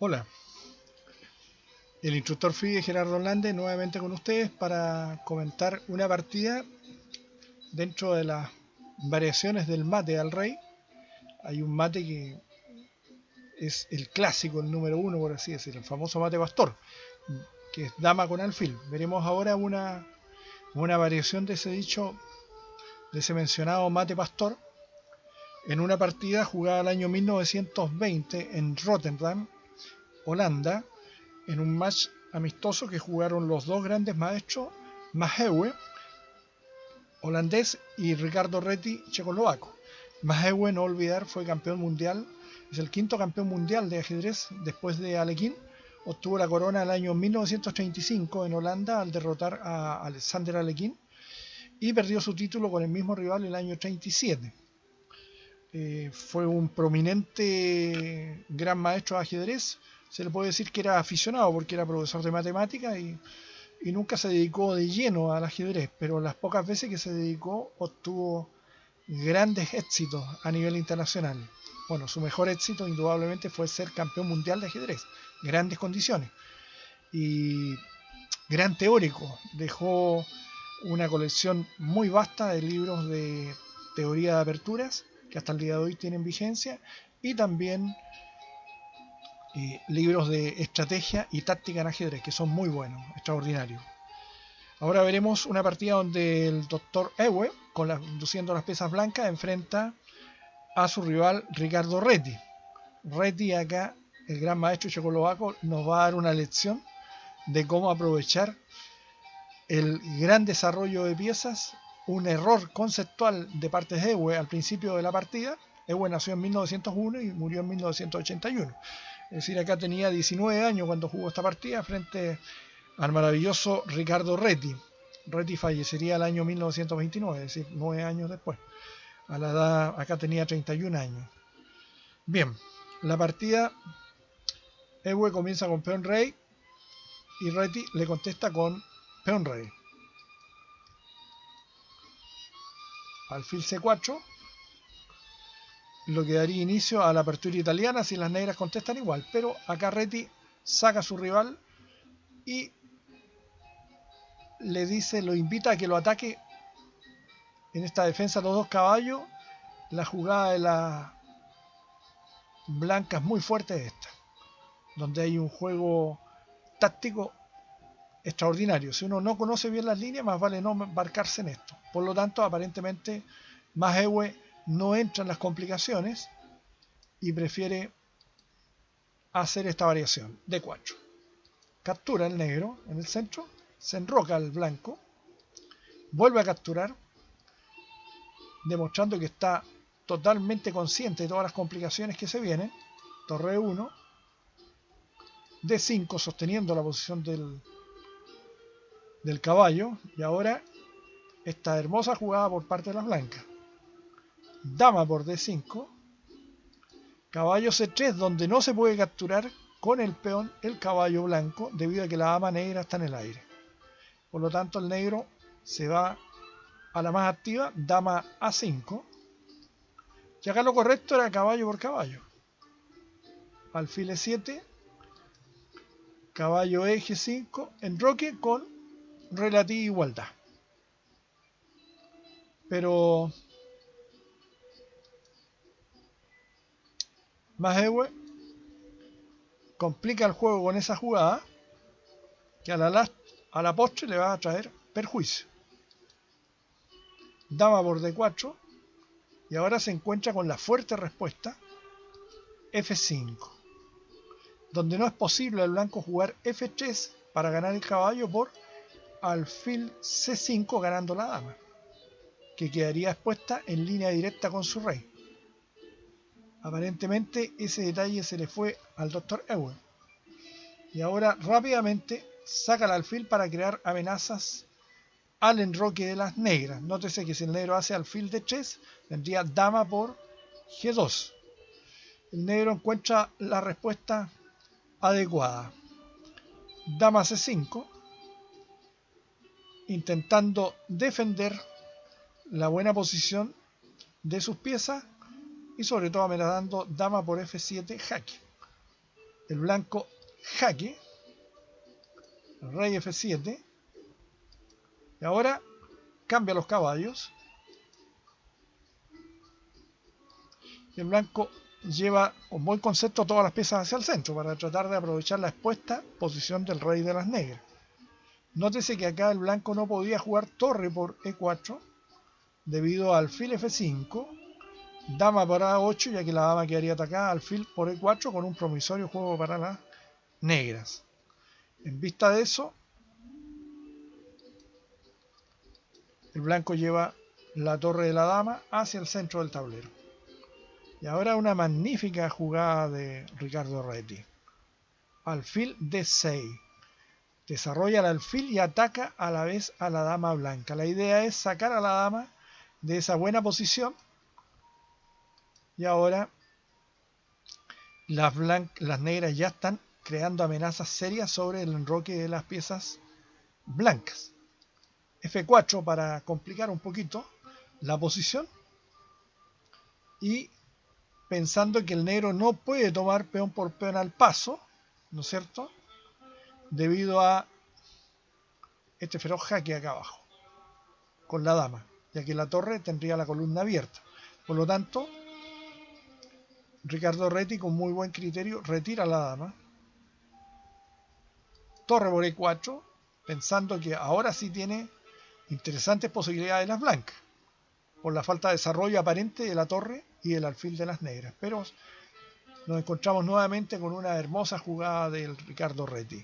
Hola, el instructor FIDE Gerardo Hernández nuevamente con ustedes para comentar una partida dentro de las variaciones del mate al rey. Hay un mate que es el clásico, el número uno por así decirlo, el famoso mate pastor, que es dama con alfil. Veremos ahora una variación de ese dicho, de ese mencionado mate pastor, en una partida jugada el año 1920 en Rotterdam, Holanda, en un match amistoso que jugaron los dos grandes maestros, Mahewe, holandés, y Ricardo Reti, checoslovaco. Mahewe, no olvidar, fue campeón mundial, es el quinto campeón mundial de ajedrez después de Alekhine. Obtuvo la corona el año 1935 en Holanda al derrotar a Alexander Alekhine y perdió su título con el mismo rival el año 37. Fue un prominente gran maestro de ajedrez. Se le puede decir que era aficionado porque era profesor de matemáticas y nunca se dedicó de lleno al ajedrez, pero las pocas veces que se dedicó obtuvo grandes éxitos a nivel internacional. Bueno, su mejor éxito indudablemente fue ser campeón mundial de ajedrez, grandes condiciones y gran teórico. Dejó una colección muy vasta de libros de teoría de aperturas que hasta el día de hoy tienen vigencia, y también libros de estrategia y táctica en ajedrez que son muy buenos, extraordinarios. Ahora veremos una partida donde el doctor Ewe, conduciendo las piezas blancas, enfrenta a su rival Ricardo Reti. Reti acá, el gran maestro checoslovaco, nos va a dar una lección de cómo aprovechar el gran desarrollo de piezas, un error conceptual de parte de Ewe al principio de la partida. Ewe nació en 1901 y murió en 1981. Es decir, acá tenía 19 años cuando jugó esta partida frente al maravilloso Ricardo Reti. Reti fallecería el año 1929, es decir, 9 años después. A la edad, acá tenía 31 años. Bien, la partida, Ewe comienza con peón rey y Reti le contesta con peón rey. Alfil C4, lo que daría inicio a la apertura italiana si las negras contestan igual, pero acá Reti saca a su rival y le dice, lo invita a que lo ataque en esta defensa los dos caballos. La jugada de la blanca es muy fuerte esta, donde hay un juego táctico extraordinario. Si uno no conoce bien las líneas, más vale no embarcarse en esto. Por lo tanto, aparentemente Mahewe no entra en las complicaciones y prefiere hacer esta variación de 4. Captura el negro en el centro, se enroca el blanco, vuelve a capturar, demostrando que está totalmente consciente de todas las complicaciones que se vienen. Torre 1, D5 sosteniendo la posición del caballo, y ahora esta hermosa jugada por parte de las blancas. Dama por D5, caballo C3, donde no se puede capturar con el peón el caballo blanco debido a que la dama negra está en el aire. Por lo tanto, el negro se va a la más activa, dama A5, y acá lo correcto era caballo por caballo. Alfil E7, caballo eje 5, enroque con relativa igualdad. Pero Mahewe complica el juego con esa jugada que a la postre le va a traer perjuicio. Dama por D4, y ahora se encuentra con la fuerte respuesta F5, donde no es posible al blanco jugar F3 para ganar el caballo por alfil C5 ganando la dama, que quedaría expuesta en línea directa con su rey. Aparentemente ese detalle se le fue al doctor Ewe, y ahora rápidamente saca el alfil para crear amenazas al enroque de las negras. Nótese que si el negro hace alfil de 3, tendría dama por G2. El negro encuentra la respuesta adecuada. Dama C5, intentando defender la buena posición de sus piezas y sobre todo amenazando dama por F7 jaque. el blanco jaque, rey F7, y ahora cambia los caballos, y el blanco lleva con buen concepto todas las piezas hacia el centro para tratar de aprovechar la expuesta posición del rey de las negras. Nótese que acá el blanco no podía jugar torre por E4 debido a alfil F5, dama por A8, ya que la dama quedaría atacada, alfil por E4 con un promisorio juego para las negras. En vista de eso, el blanco lleva la torre de la dama hacia el centro del tablero. Y ahora una magnífica jugada de Ricardo Reti. Alfil D6. Desarrolla el alfil y ataca a la vez a la dama blanca. La idea es sacar a la dama de esa buena posición. Y ahora las negras ya están creando amenazas serias sobre el enroque de las piezas blancas. F4 para complicar un poquito la posición. Y pensando que el negro no puede tomar peón por peón al paso, ¿no es cierto?, debido a este feroz jaque acá abajo con la dama, ya que la torre tendría la columna abierta. Por lo tanto, Ricardo Reti con muy buen criterio retira la dama, torre por E4, pensando que ahora sí tiene interesantes posibilidades las blancas por la falta de desarrollo aparente de la torre y el alfil de las negras. Pero nos encontramos nuevamente con una hermosa jugada del Ricardo Reti.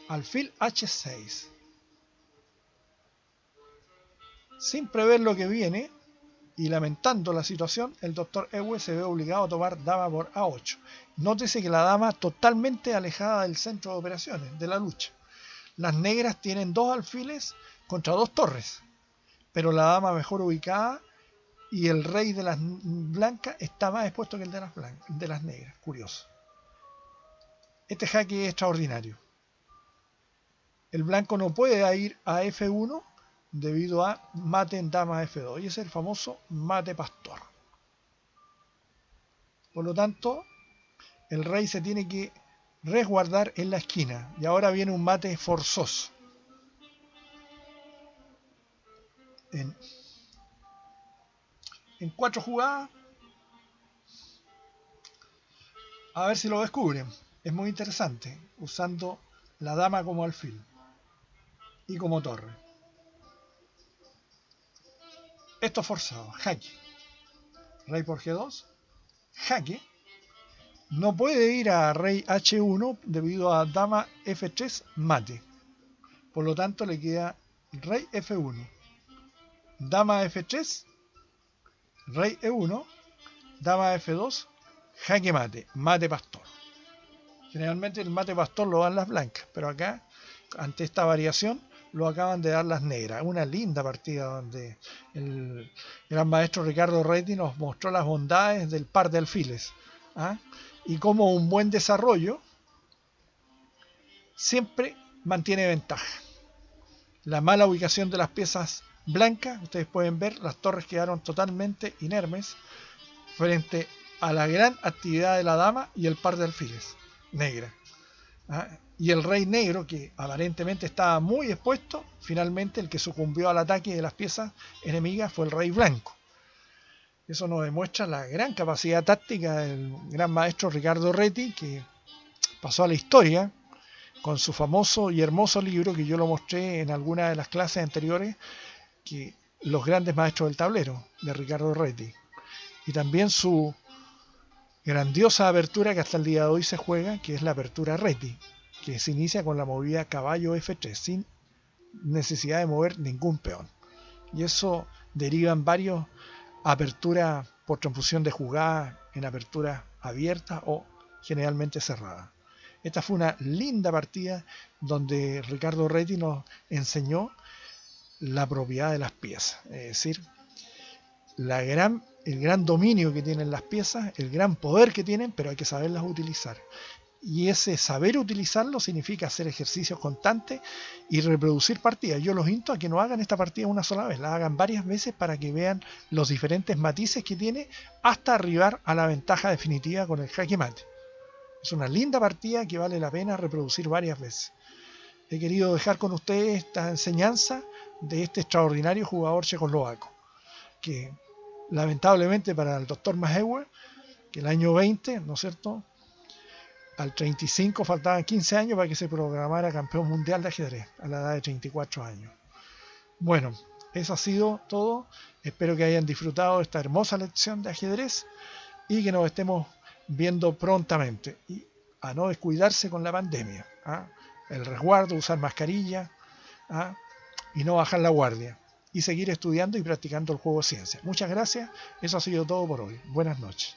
Alfil H6. Sin prever lo que viene y lamentando la situación, el doctor Ewe se ve obligado a tomar dama por A8. Nótese que la dama totalmente alejada del centro de operaciones, de la lucha. Las negras tienen dos alfiles contra dos torres, pero la dama mejor ubicada y el rey de las blancas está más expuesto que el de las negras. Curioso. Este jaque es extraordinario. El blanco no puede ir a F1 debido a mate en dama F2. Y es el famoso mate pastor. Por lo tanto, el rey se tiene que resguardar en la esquina. Y ahora viene un mate forzoso. En 4 jugadas. A ver si lo descubren. Es muy interesante. Usando la dama como alfil. Y como torre. Esto forzado. Jaque. Rey por G2. Jaque. No puede ir a rey H1 debido a dama F3 mate. Por lo tanto le queda rey F1. Dama F3. Rey E1. Dama F2. Jaque mate. Mate pastor. Generalmente el mate pastor lo dan las blancas. Pero acá, ante esta variación, lo acaban de dar las negras. Una linda partida donde el gran maestro Ricardo Reti nos mostró las bondades del par de alfiles. Y como un buen desarrollo siempre mantiene ventaja. La mala ubicación de las piezas blancas, ustedes pueden ver, las torres quedaron totalmente inermes frente a la gran actividad de la dama y el par de alfiles negra. Y el rey negro, que aparentemente estaba muy expuesto, finalmente el que sucumbió al ataque de las piezas enemigas fue el rey blanco. Eso nos demuestra la gran capacidad táctica del gran maestro Ricardo Reti, que pasó a la historia con su famoso y hermoso libro, que yo lo mostré en alguna de las clases anteriores, que Los grandes maestros del tablero, de Ricardo Reti. Y también su grandiosa apertura que hasta el día de hoy se juega, que es la apertura Reti, que se inicia con la movida caballo F3 sin necesidad de mover ningún peón. Y eso deriva en varios aperturas por transfusión de jugada en apertura abierta o generalmente cerrada. Esta fue una linda partida donde Ricardo Reti nos enseñó la propiedad de las piezas, es decir, el gran dominio que tienen las piezas, el gran poder que tienen, pero hay que saberlas utilizar. Y ese saber utilizarlo significa hacer ejercicios constantes y reproducir partidas. Yo los insto a que no hagan esta partida una sola vez, la hagan varias veces para que vean los diferentes matices que tiene hasta arribar a la ventaja definitiva con el jaque mate. Es una linda partida que vale la pena reproducir varias veces. He querido dejar con ustedes esta enseñanza de este extraordinario jugador checoslovaco, que lamentablemente para el doctor Maheuer, que el año 20, ¿no es cierto?, al 35 faltaban 15 años para que se programara campeón mundial de ajedrez, a la edad de 34 años. Bueno, eso ha sido todo. Espero que hayan disfrutado de esta hermosa lección de ajedrez y que nos estemos viendo prontamente. Y a no descuidarse con la pandemia. El resguardo, usar mascarilla y no bajar la guardia. Y seguir estudiando y practicando el juego de ciencia. Muchas gracias. Eso ha sido todo por hoy. Buenas noches.